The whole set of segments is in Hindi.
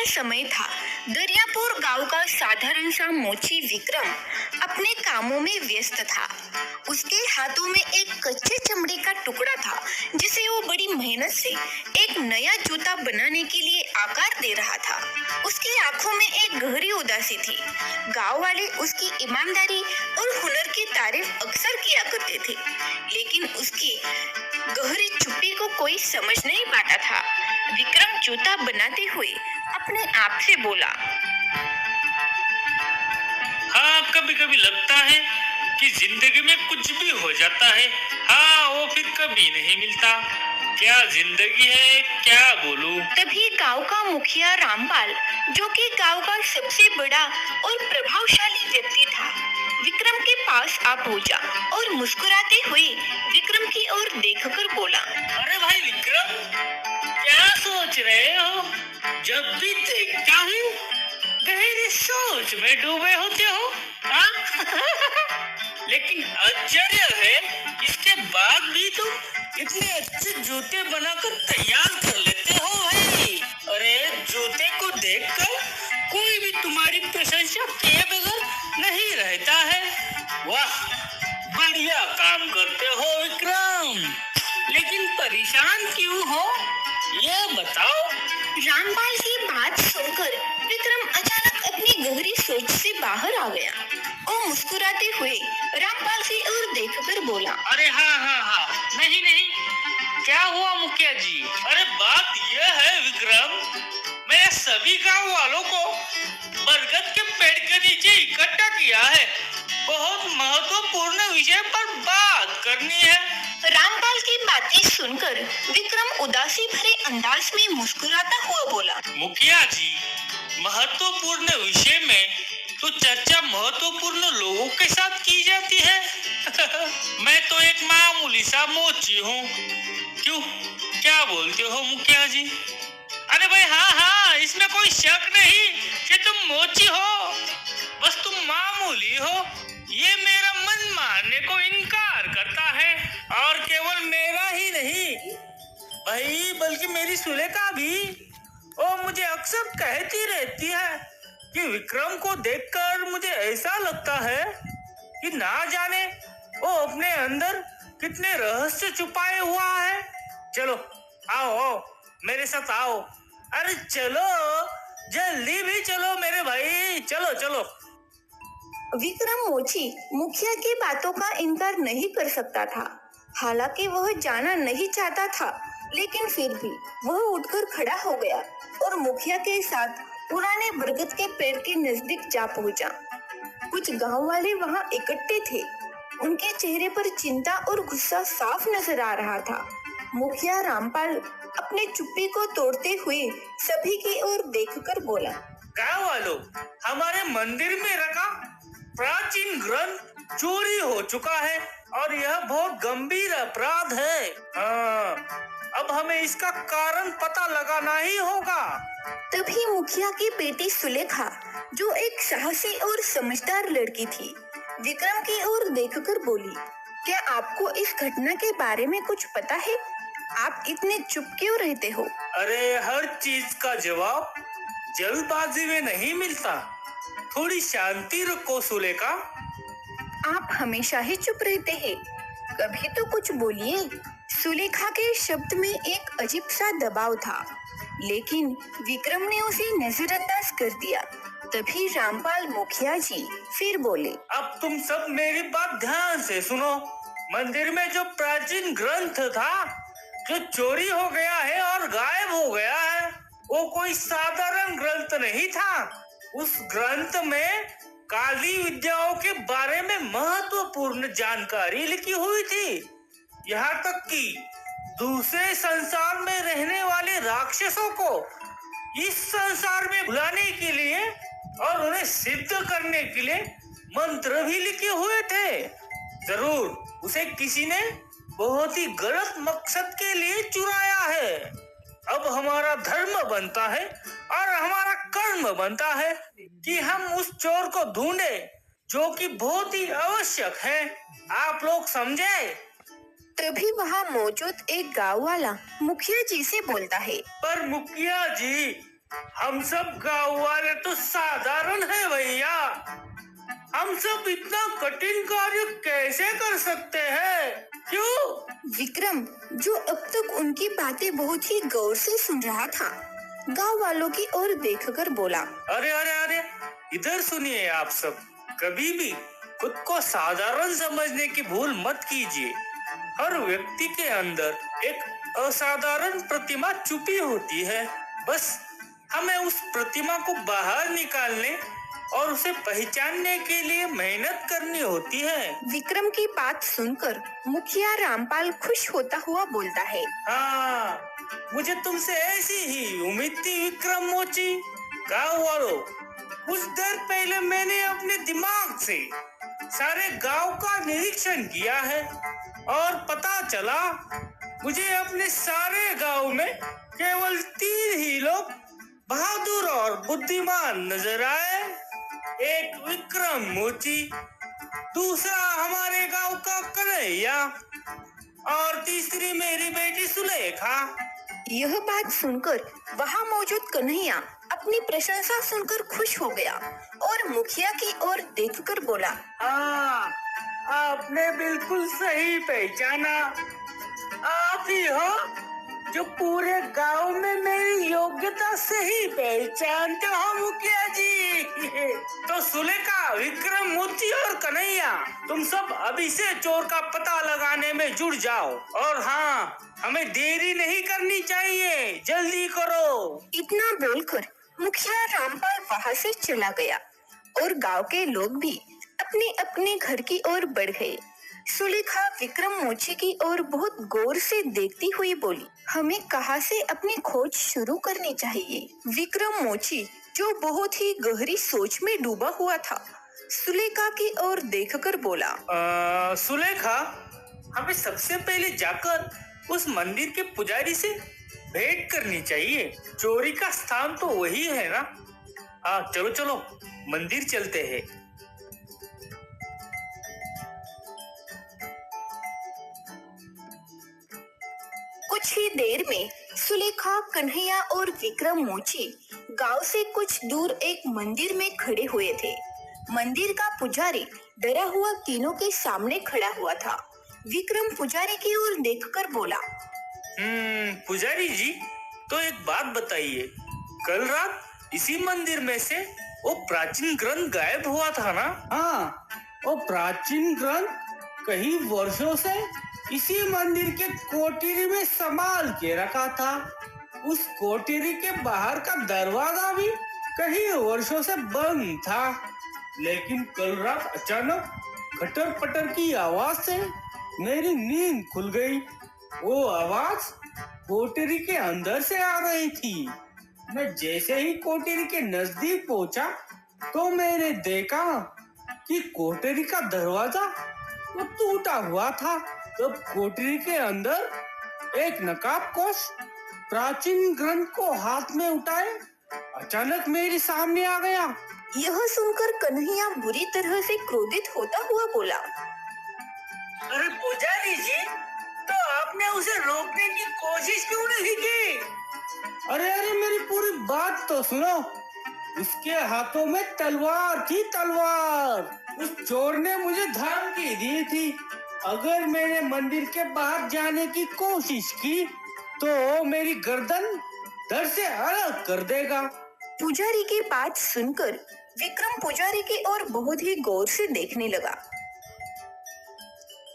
का समय था। दरियापुर गांव का साधारण सा मोची विक्रम अपने कामों में व्यस्त था। उसके हाथों में एक कच्चे चमड़े का टुकड़ा था जिसे वो बड़ी मेहनत से एक नया जूता बनाने के लिए आकार दे रहा था। उसकी आंखों में एक गहरी उदासी थी। गांव वाले उसकी ईमानदारी और हुनर की तारीफ अक्सर किया करते थे, लेकिन उसकी गहरी चुप्पी को कोई समझ नहीं पाता था। विक्रम जूता बनाते हुए अपने आप से बोला, हाँ, कभी कभी लगता है कि जिंदगी में कुछ भी हो जाता है, हाँ, वो फिर कभी नहीं मिलता। क्या जिंदगी है, क्या बोलूं। तभी गांव का मुखिया रामपाल, जो कि गांव का सबसे बड़ा और प्रभावशाली व्यक्ति था, विक्रम के पास आ पहुंचा और मुस्कुराते हुए विक्रम की ओर देखकर बोला, अरे भाई विक्रम, क्या सोच रहे हो? जब भी देखता हूँ गहरी सोच में डूबे होते हो, हाँ? लेकिन आश्चर्य है, इसके बाद भी तुम इतने अच्छे जूते बनाकर तैयार कर लेते हो भाई। अरे जूते को देखकर कोई भी तुम्हारी प्रशंसा किए बगैर नहीं रहता है। वाह, बढ़िया काम करते हो विक्रम, लेकिन परेशान क्यों हो, ये बताओ। रामपाल की बात सुनकर विक्रम अचानक अपनी गहरी सोच से बाहर आ गया और मुस्कुराते हुए रामपाल की ओर देखकर बोला, अरे हाँ हाँ हाँ, नहीं नहीं, क्या हुआ मुखिया जी? अरे बात यह है विक्रम, मैं सभी गांव वालों को बरगद के पेड़ के नीचे इकट्ठा किया है। बहुत महत्वपूर्ण विषय पर बात करनी है। रामपाल की बातें सुनकर विक्रम उदासी भरे अंदाज में मुस्कुराता हुआ बोला, मुखिया जी, महत्वपूर्ण विषय में तो चर्चा महत्वपूर्ण लोगों के साथ की जाती है। मैं तो एक मामूली सा मोची हूँ। क्यों, क्या बोलते हो मुखिया जी? अरे भाई हाँ हाँ, इसमें कोई शक नहीं कि तुम मोची हो, बस तुम मामूली हो। ये मेरा मन मानने को इनकार करता है, और केवल मेरा ही नहीं भाई, बल्कि मेरी सुलेखा भी। वो मुझे अक्सर कहती रहती है कि विक्रम को देखकर मुझे ऐसा लगता है कि ना जाने वो अपने अंदर कितने रहस्य छुपाए हुआ है। चलो आओ आओ, मेरे साथ आओ। अरे चलो, जल्दी भी चलो मेरे भाई, चलो चलो। विक्रम मोची मुखिया की बातों का इनकार नहीं कर सकता था। हालांकि वह जाना नहीं चाहता था, लेकिन फिर भी वह उठकर खड़ा हो गया और मुखिया के साथ पुराने बरगद के पेड़ के नजदीक जा पहुंचा। कुछ गांव वाले वहां इकट्ठे थे। उनके चेहरे पर चिंता और गुस्सा साफ नजर आ रहा था। मुखिया रामपाल अपने चुप्पी को तोड़ते हुए सभी की ओर देखकर बोला, गाँव वालों, हमारे मंदिर में रखा प्राचीन ग्रंथ चोरी हो चुका है और यह बहुत गंभीर अपराध है। हाँ, अब हमें इसका कारण पता लगाना ही होगा। तभी मुखिया की बेटी सुलेखा, जो एक साहसी और समझदार लड़की थी, विक्रम की ओर देखकर बोली, क्या आपको इस घटना के बारे में कुछ पता है? आप इतने चुप क्यों रहते हो? अरे हर चीज का जवाब जल्दबाजी में नहीं मिलता, थोड़ी शांति रखो सुलेखा। आप हमेशा ही चुप रहते हैं, कभी तो कुछ बोलिए। सुलेखा के शब्द में एक अजीब सा दबाव था, लेकिन विक्रम ने उसे नजरअंदाज कर दिया। तभी रामपाल मुखिया जी फिर बोले, अब तुम सब मेरी बात ध्यान से सुनो। मंदिर में जो प्राचीन ग्रंथ था, जो चोरी हो गया है और गायब हो गया है, वो कोई साधारण ग्रंथ नहीं था। उस ग्रंथ में काली विद्याओं के बारे में महत्वपूर्ण जानकारी लिखी हुई थी। यहाँ तक कि दूसरे संसार में रहने वाले राक्षसों को इस संसार में बुलाने के लिए और उन्हें सिद्ध करने के लिए मंत्र भी लिखे हुए थे। जरूर उसे किसी ने बहुत ही गलत मकसद के लिए चुराया है। अब हमारा धर्म बनता है और हमारा कर्म बनता है कि हम उस चोर को ढूंढे, जो कि बहुत ही आवश्यक है। आप लोग समझे? तभी वहाँ मौजूद एक गांव वाला मुखिया जी से बोलता है, पर मुखिया जी, हम सब गाँव वाले तो साधारण है भैया। हम सब इतना कठिन कार्य कैसे कर सकते हैं? क्यों? विक्रम, जो अब तक उनकी बातें बहुत ही गौर से सुन रहा था, गांव वालों की ओर देखकर बोला, अरे अरे अरे, इधर सुनिए आप सब। कभी भी खुद को साधारण समझने की भूल मत कीजिए। हर व्यक्ति के अंदर एक असाधारण प्रतिमा छुपी होती है। बस हमें उस प्रतिमा को बाहर निकालने और उसे पहचानने के लिए मेहनत करनी होती है। विक्रम की बात सुनकर मुखिया रामपाल खुश होता हुआ बोलता है, हाँ, मुझे तुमसे ऐसी ही उम्मीद थी विक्रम मोची। गाँव वालों, कुछ देर पहले मैंने अपने दिमाग से सारे गांव का निरीक्षण किया है और पता चला मुझे अपने सारे गांव में केवल 3 ही लोग बहादुर और बुद्धिमान नजर आए। एक विक्रम मोची, दूसरा हमारे गांव का कन्हैया और तीसरी मेरी बेटी सुलेखा। यह बात सुनकर वहाँ मौजूद कन्हैया अपनी प्रशंसा सुनकर खुश हो गया और मुखिया की ओर देखकर बोला, हाँ, आपने बिल्कुल सही पहचाना। आप ही हो जो पूरे गांव में मेरी योग्यता से ही पहचानते हो मुखिया जी। तो सुलेखा, विक्रम मोची और कन्हैया, तुम सब अभी से चोर का पता लगाने में जुट जाओ। और हाँ, हमें देरी नहीं करनी चाहिए, जल्दी करो। इतना बोलकर मुखिया रामपाल वहाँ से चला गया और गांव के लोग भी अपने अपने घर की ओर बढ़ गए। सुलेखा विक्रम मोची की ओर बहुत गौर से देखती हुई बोली, हमें कहाँ से अपनी खोज शुरू करनी चाहिए? विक्रम मोची, जो बहुत ही गहरी सोच में डूबा हुआ था, सुलेखा की ओर देखकर बोला, सुलेखा, हमें सबसे पहले जाकर उस मंदिर के पुजारी से भेंट करनी चाहिए। चोरी का स्थान तो वही है ना। चलो चलो, मंदिर चलते हैं। कुछ ही देर में सुलेखा, कन्हैया और विक्रम मोची गांव से कुछ दूर एक मंदिर में खड़े हुए थे। मंदिर का पुजारी डरा हुआ तीनों के सामने खड़ा हुआ था। विक्रम पुजारी की ओर देखकर बोला, पुजारी जी, तो एक बात बताइए, कल रात इसी मंदिर में से वो प्राचीन ग्रंथ गायब हुआ था ना? हाँ, वो प्राचीन ग्रंथ कई वर्षों से इसी मंदिर के कोठरी में संभाल के रखा था। उस कोठरी के बाहर का दरवाजा भी कई वर्षों से बंद था, लेकिन कल रात अचानक खटर पटर की आवाज से मेरी नींद खुल गई। वो आवाज कोठरी के अंदर से आ रही थी। मैं जैसे ही कोठरी के नजदीक पहुंचा तो मैंने देखा कि कोठरी का दरवाजा वो टूटा हुआ था। तब कोठरी के अंदर एक नकाबपोश प्राचीन ग्रंथ को हाथ में उठाए अचानक मेरे सामने आ गया। यह सुनकर कन्हैया बुरी तरह से क्रोधित होता हुआ बोला, अरे पुजारी जी, तो आपने उसे रोकने की कोशिश क्यों नहीं की? अरे मेरी पूरी बात तो सुनो। उसके हाथों में तलवार थी, तलवार। उस चोर ने मुझे धमकी दी थी, अगर मैंने मंदिर के बाहर जाने की कोशिश की तो मेरी गर्दन धड़ से अलग कर देगा। पुजारी की बात सुनकर विक्रम पुजारी की ओर बहुत ही गौर से देखने लगा।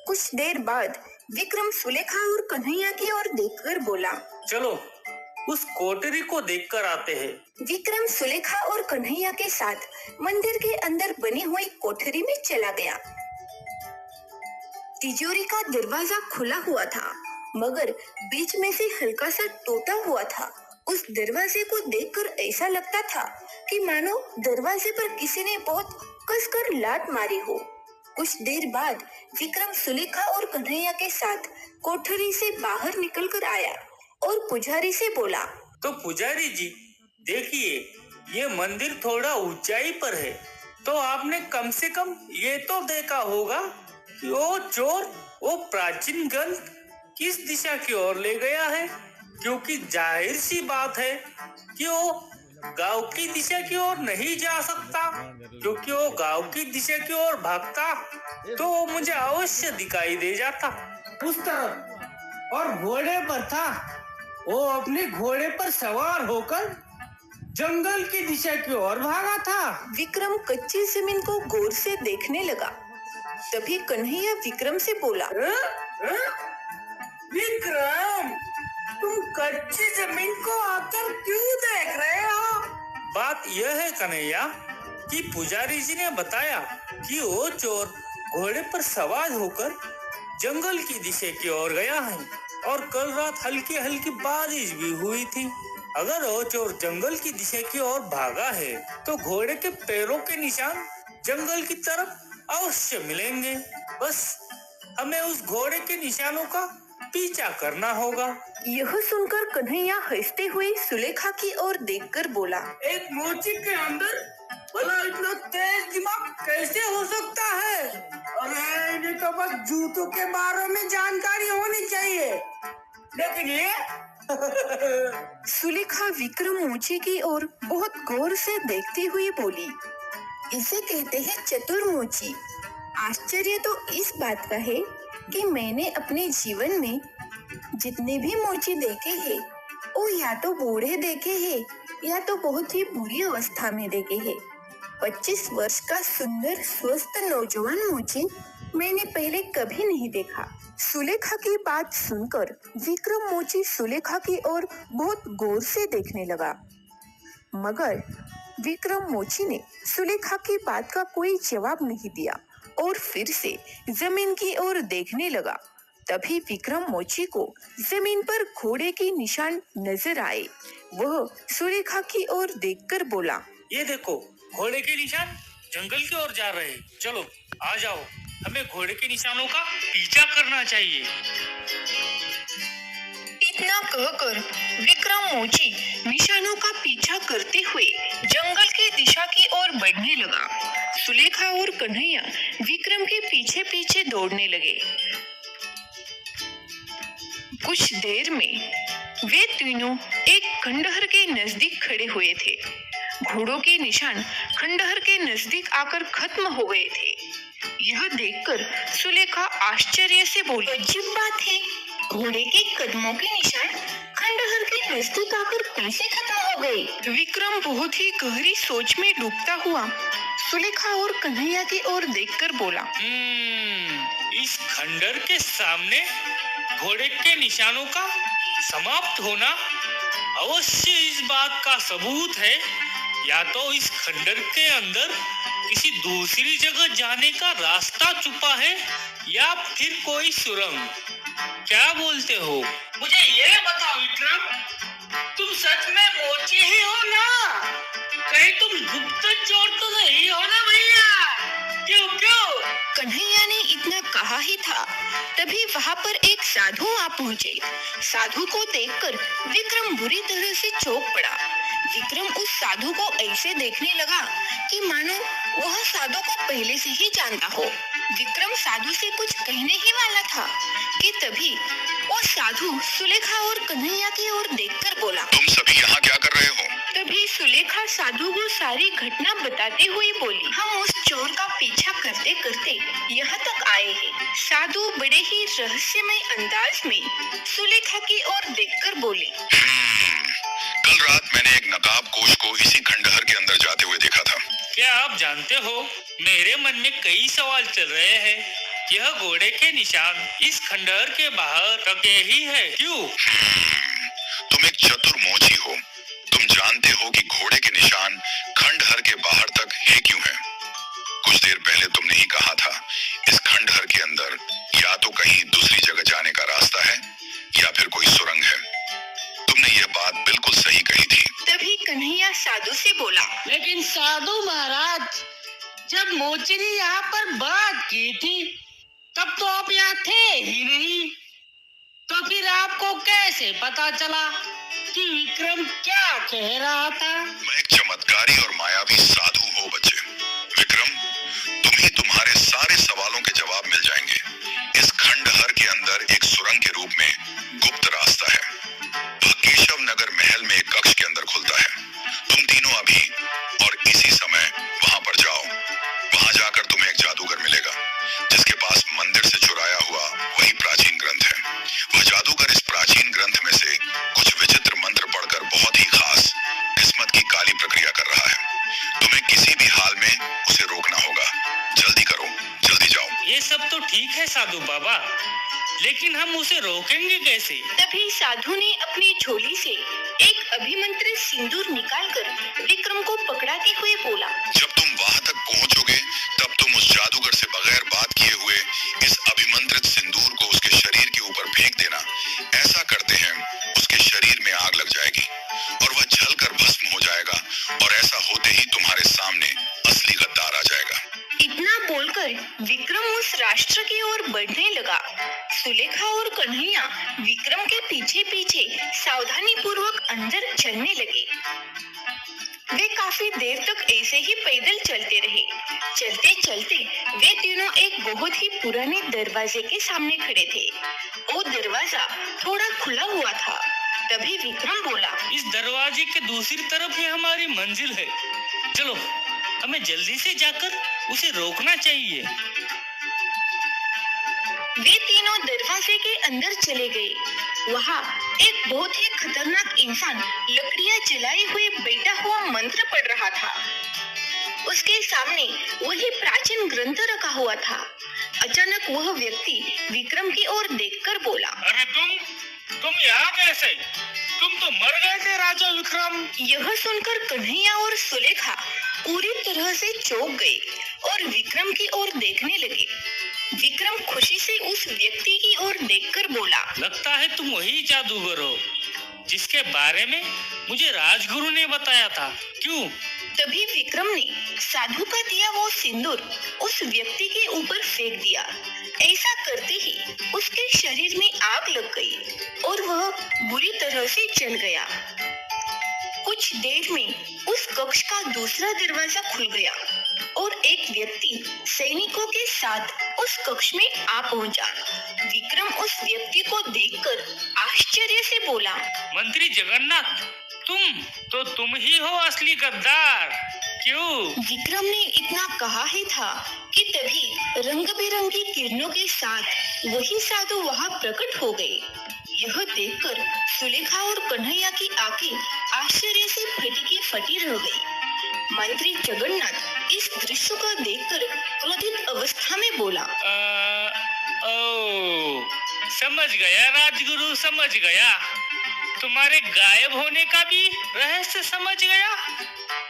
कुछ देर बाद विक्रम सुलेखा और कन्हैया की ओर देखकर बोला, चलो उस कोठरी को देखकर आते हैं। विक्रम सुलेखा और कन्हैया के साथ मंदिर के अंदर बनी हुई कोठरी में चला गया। तिजोरी का दरवाजा खुला हुआ था, मगर बीच में से हल्का सा टूटा हुआ था। उस दरवाजे को देखकर ऐसा लगता था कि मानो दरवाजे पर किसी ने बहुत कसकर लात मारी हो। कुछ देर बाद विक्रम सुलेखा और कन्हैया के साथ कोठरी से बाहर निकलकर आया और पुजारी से बोला, तो पुजारी जी देखिए, ये मंदिर थोड़ा ऊंचाई पर है, तो आपने कम से कम ये तो देखा होगा कि वो चोर वो प्राचीन ग्रंथ किस दिशा की ओर ले गया है, क्योंकि जाहिर सी बात है कि वो गांव की दिशा की ओर नहीं जा सकता, क्योंकि वो गांव की दिशा की ओर भागता तो वो मुझे अवश्य दिखाई दे जाता उस तरफ, और घोड़े पर था। वो अपने घोड़े पर सवार होकर जंगल की दिशा की ओर भागा था। विक्रम कच्ची जमीन को गौर से देखने लगा। तभी कन्हैया विक्रम से बोला, विक्रम, तुम कच्ची जमीन को आकर क्यों देख रहे हो? बात यह है कन्हैया कि पुजारी जी ने बताया कि वो चोर घोड़े पर सवार होकर जंगल की दिशा की ओर गया है, और कल रात हल्की हल्की बारिश भी हुई थी। अगर वो चोर जंगल की दिशा की ओर भागा है तो घोड़े के पैरों के निशान जंगल की तरफ अवश्य मिलेंगे। बस हमें उस घोड़े के निशानों का पीछा करना होगा। यह सुनकर कन्हैया हंसते हुए सुलेखा की ओर देखकर बोला, एक मोची के अंदर भला इतना तेज दिमाग कैसे हो सकता है? अरे इन्हें तो बस जूतों के बारे में जानकारी होनी चाहिए, लेकिन ये सुलेखा विक्रम मोची की ओर बहुत गौर से देखती हुई बोली, इसे कहते हैं चतुर मोची। आश्चर्य तो इस बात का है कि मैंने अपने जीवन में जितने भी मोची देखे हैं वो या तो बूढ़े देखे हैं या तो बहुत ही बुरी अवस्था में देखे हैं। 25 वर्ष का सुंदर स्वस्थ नौजवान मोची मैंने पहले कभी नहीं देखा। सुलेखा की बात सुनकर विक्रम मोची सुलेखा की ओर बहुत गौर से देखने लगा, मगर विक्रम मोची ने सुलेखा की बात का कोई जवाब नहीं दिया और फिर से जमीन की ओर देखने लगा। तभी विक्रम मोची को जमीन पर घोड़े के निशान नजर आए। वह सुलेखा की ओर देखकर बोला, ये देखो, घोड़े के निशान जंगल की ओर जा रहे हैं। चलो आ जाओ, हमें घोड़े के निशानों का पीछा करना चाहिए। इतना कहकर विक्रम मोची निशानों का पीछा करते हुए जंगल की दिशा की ओर बढ़ने लगा। सुलेखा और कन्हैया विक्रम के पीछे पीछे दौड़ने लगे। कुछ देर में वे तीनों एक खंडहर के नजदीक खड़े हुए थे। घोड़ों के निशान खंडहर के नजदीक आकर खत्म हो गए थे। यह देखकर सुलेखा आश्चर्य से बोली, अजीब बात है, घोड़े के कदमों के निशान खंडहर के नजदीक आकर कैसे खत्म हो गए? विक्रम बहुत ही गहरी सोच में डूबता हुआ सुलेखा और कन्हैया की ओर देखकर बोला, इस खंडहर के सामने घोड़े के निशानों का समाप्त होना अवश्य इस बात का सबूत है, या तो इस खंडहर के अंदर किसी दूसरी जगह जाने का रास्ता छुपा है या फिर कोई सुरंग। क्या बोलते हो? मुझे ये बताओ विक्रम, तुम सच में मोची ही हो ना? कहीं तुम गुप्तचोर तो नहीं हो ना भैया? क्यों क्यों? कन्हैया ने इतना कहा ही था, तभी वहाँ पर एक साधु आ पहुँचे। साधु को देखकर विक्रम बुरी तरह से चौंक पड़ा। विक्रम उस साधु को ऐसे देखने लगा कि मानो वह साधु को पहले से ही जानता हो। विक्रम साधु से कुछ कहने ही वाला था कि तभी वो साधु सुलेखा और कन्हैया की ओर देखकर बोला, तुम सभी यहाँ क्या कर रहे हो? तभी सुलेखा साधु को सारी घटना बताते हुए बोली, हम उस चोर का पीछा करते करते यहाँ तक आए हैं। साधु बड़े ही रहस्यमय अंदाज में सुलेखा की ओर देखकर बोले, कल रात मैंने एक नकाबपोश को इसी खंडहर के अंदर जाते हुए देखा था। क्या आप जानते हो, मेरे मन में कई सवाल चल रहे हैं। यह घोड़े के निशान इस खंडहर के बाहर रखे ही है, क्यों? तुम एक चतुर मोची हो। तुम जानते हो कि घोड़े के निशान खंडहर के बाहर तक है क्यों है? कुछ देर पहले तुमने ही कहा था, इस खंडहर के अंदर या तो कहीं दूसरी जगह जाने का रास्ता है या फिर कोई सुरंग है। तुमने ये बात बिल्कुल सही कही थी। तभी कन्हैया साधु से बोला, लेकिन साधु महाराज, जब मोची ने यहाँ पर बात की थी तब तो आप यहाँ थे ही नहीं, तो फिर आपको कैसे पता चला कि विक्रम क्या कह रहा था? मैं एक चमत्कारी और मायावी साधु हो बच्चे। विक्रम, तुम्हें तुम्हारे सारे सवालों के जवाब मिल जाएंगे। इस खंडहर के अंदर एक सुरंग के रूप में गुप्त रास्ता है। वह केशव नगर महल में एक कक्ष के अंदर खुलता है। तुम जादूगर इस प्राचीन ग्रंथ में से कुछ विचित्र मंत्र पढ़कर बहुत ही खास किस्मत की काली प्रक्रिया कर रहा है। तुम्हें किसी भी हाल में उसे रोकना होगा। जल्दी करो, जल्दी जाओ। ये सब तो ठीक है साधु बाबा, लेकिन हम उसे रोकेंगे कैसे? तभी साधु ने अपनी झोली से एक अभिमंत्रित सिंदूर निकालकर विक्रम को पकड़ाते हुए बोला, जब तुम वहां तक पहुंचोगे तब तुम उस जादूगर से बगैर बात किए हुए इस अभिमंत्रित सिंदूर को उसके शरीर के ऊपर फेंक देना। ऐसा करते हैं उसके शरीर में आग लग जाएगी और वह जलकर भस्म हो जाएगा, और ऐसा होते ही तुम्हारे सामने असली गद्दार आ जाएगा। इतना बोलकर विक्रम उस राष्ट्र की ओर बढ़ने लगा। सुलेखा और कन्हैया विक्रम के पीछे पीछे सावधानी पूर्वक अंदर चलने लगे। वे काफी देर तक ऐसे ही पैदल चलते रहे। चलते चलते वे तीनों एक बहुत ही पुराने दरवाजे के सामने खड़े थे। वो दरवाजा थोड़ा खुला हुआ था। तभी विक्रम बोला, इस दरवाजे के दूसरी तरफ ही हमारी मंजिल है। चलो, हमें जल्दी से जाकर उसे रोकना चाहिए। वे तीनों दरवाजे के अंदर चले गए। वहाँ एक बहुत ही खतरनाक इंसान लकड़ियां जलाए हुए बैठा हुआ मंत्र पढ़ रहा था। उसके सामने वही प्राचीन ग्रंथ रखा हुआ था। अचानक वह व्यक्ति विक्रम की ओर देखकर बोला, अरे तुम यहाँ कैसे? तुम तो मर गए थे राजा विक्रम। यह सुनकर कन्हैया और सुलेखा पूरी तरह से चौंक गए और विक्रम की ओर देखने लगे। विक्रम खुशी से उस व्यक्ति की ओर देखकर बोला, लगता है तुम वही जादूगर हो जिसके बारे में मुझे राजगुरु ने बताया था। क्यों? तभी विक्रम ने साधु का दिया वो सिंदूर उस व्यक्ति के ऊपर फेंक दिया। ऐसा करते ही उसके शरीर में आग लग गई और वह बुरी तरह से जल गया। कुछ देर में उस कक्ष का दूसरा दरवाजा खुल गया और एक व्यक्ति सैनिकों के साथ उस कक्ष में आ पहुंचा। विक्रम उस व्यक्ति को देखकर आश्चर्य से बोला, मंत्री जगन्नाथ, तुम ही हो असली गद्दार। क्यों? विक्रम ने इतना कहा ही था कि तभी रंग बिरंगी किरणों के साथ वही साधु वहां प्रकट हो गए। यह देखकर सुलेखा और कन्हैया की आंखें आश्चर्य से फटी की फटी रह गई। मंत्री जगन्नाथ इस दृश्य को देखकर क्रोधित अवस्था में बोला, समझ गया राजगुरु, समझ गया। तुम्हारे गायब होने का भी रहस्य समझ गया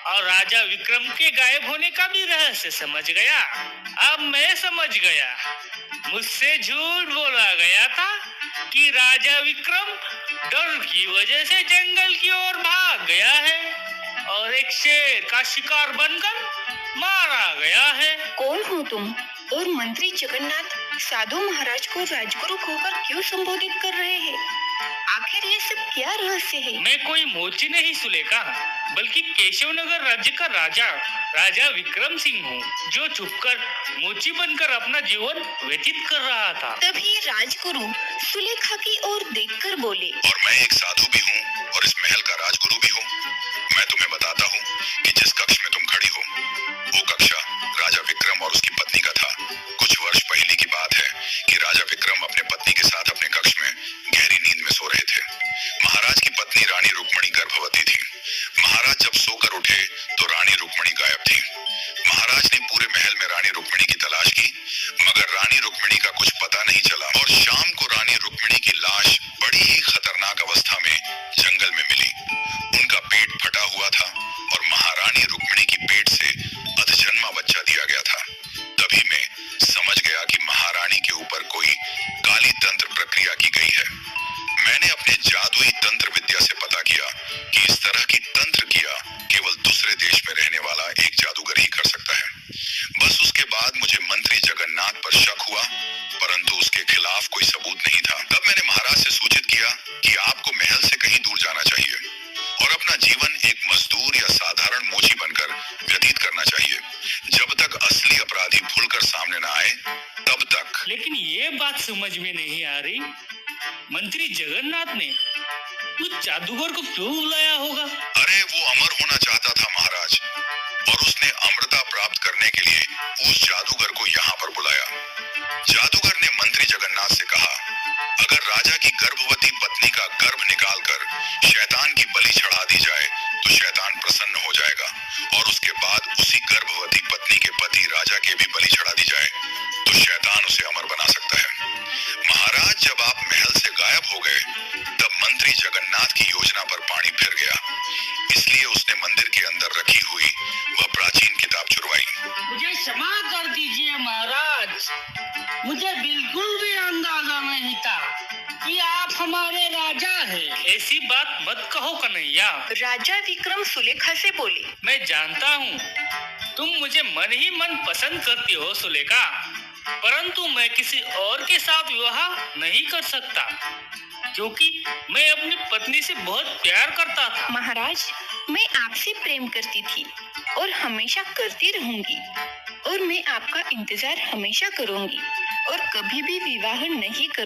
और राजा विक्रम के गायब होने का भी रहस्य समझ गया। अब मैं समझ गया, मुझसे झूठ बोला गया था कि राजा विक्रम डर की वजह से जंगल की ओर भाग गया है और एक शेर का शिकार बनकर मारा गया है। कौन हो तुम और मंत्री जगन्नाथ साधु महाराज को राजगुरु कहकर क्यों संबोधित कर रहे हैं? आखिर ये सब क्या रहस्य है? मैं कोई मोची नहीं सुलेखा, बल्कि केशवनगर राज्य का राजा विक्रम सिंह हूँ, जो छुपकर मोची बनकर अपना जीवन व्यतीत कर रहा था। तभी राजगुरु सुलेखा की ओर देखकर बोले, और मैं एक साधु भी हूँ और इस महल का राजगुरु भी हूँ। मैं तुम्हें बताता हूँ कि जिस कक्ष में तुम खड़ी हो, वो कक्षा राजा विक्रम और उसकी पत्नी का था। कुछ वर्ष पहले की बात है कि राजा विक्रम अपने पत्नी के साथ अपने कक्ष में गहरी नींद में सो रहे थे। महाराज की पत्नी रानी रुक्मणी गर्भवती थी। महाराज जब सोकर उठे तो रानी रुक्मणी गायब थी। महाराज ने पूरे महल में रानी रुक्मणी की तलाश की, मगर रानी रुक्मणी का कुछ पता नहीं चला और शाम को रानी रुक्मणी की लाश बड़ी ही खतरनाक अवस्था में जंगल में मिली। उनका पेट फटा हुआ था और महारानी रुक्मणी की पेट से अधजन्मा बच्चा दिया गया था। तभी मैं समझ गया कि महारानी के ऊपर कोई काली तंत्र प्रक्रिया की गई है। मैंने अपने जादुई तंत्र विद्या से पता किया कि इस तरह की तंत्र किया केवल दूसरे देश में रहने वाला एक जादूगर ही कर सकता है। बस उसके बाद मुझे मंत्री जगन्नाथ पर शक हुआ, परंतु उसके खिलाफ कोई सबूत नहीं था। तब मैंने महाराज से सूचित किया कि आपको महल से कहीं दूर जाना चाहिए और अपना जीवन एक मजदूर या साधारण मोची बनकर व्यतीत करना चाहिए। जब तक असली अपराधी खुलकर सामने न आए तब तक। लेकिन ये बात समझ में नहीं आ रही, मंत्री जगन्नाथ ने उस जादूगर को क्यों बुलाया होगा? अरे वो अमर होना चाहता था महाराज। महाराज, और उसने अमृता प्राप्त करने के लिए उस जादूगर को यहाँ पर बुलाया। जादूगर ने मंत्री जगन्नाथ से कहा, अगर राजा की गर्भवती पत्नी का गर्भ निकालकर शैतान की बलि चढ़ा दी जाए तो शैतान प्रसन्न हो जाएगा, और उसके बाद उसी गर्भवती पत्नी के पति राजा के भी बलि चढ़ा दी जाए तो शैतान उसे अमर बना सकता है। महाराज, जब आप महल से गायब हो गए तब मंत्री जगन्नाथ की योजना पर पानी फिर गया, इसलिए उसने मंदिर के अंदर रखी हुई वह प्राचीन किताब चुरवाई। मुझे क्षमा कर दीजिए महाराज, मुझे बिल्कुल भी अंदाजा नहीं था कि आप हमारे राजा हैं। ऐसी बात मत कहो कन्हैया। राजा विक्रम सुलेखा से बोले, मैं जानता हूँ तुम मुझे मन ही मन पसंद करती हो सुलेखा, परंतु मैं किसी और के साथ विवाह नहीं कर सकता, क्योंकि मैं अपनी पत्नी से बहुत प्यार करता था। महाराज, मैं आपसे प्रेम करती थी और हमेशा करती रहूंगी, और मैं आपका इंतजार हमेशा करूंगी और कभी भी विवाह नहीं करूंगी।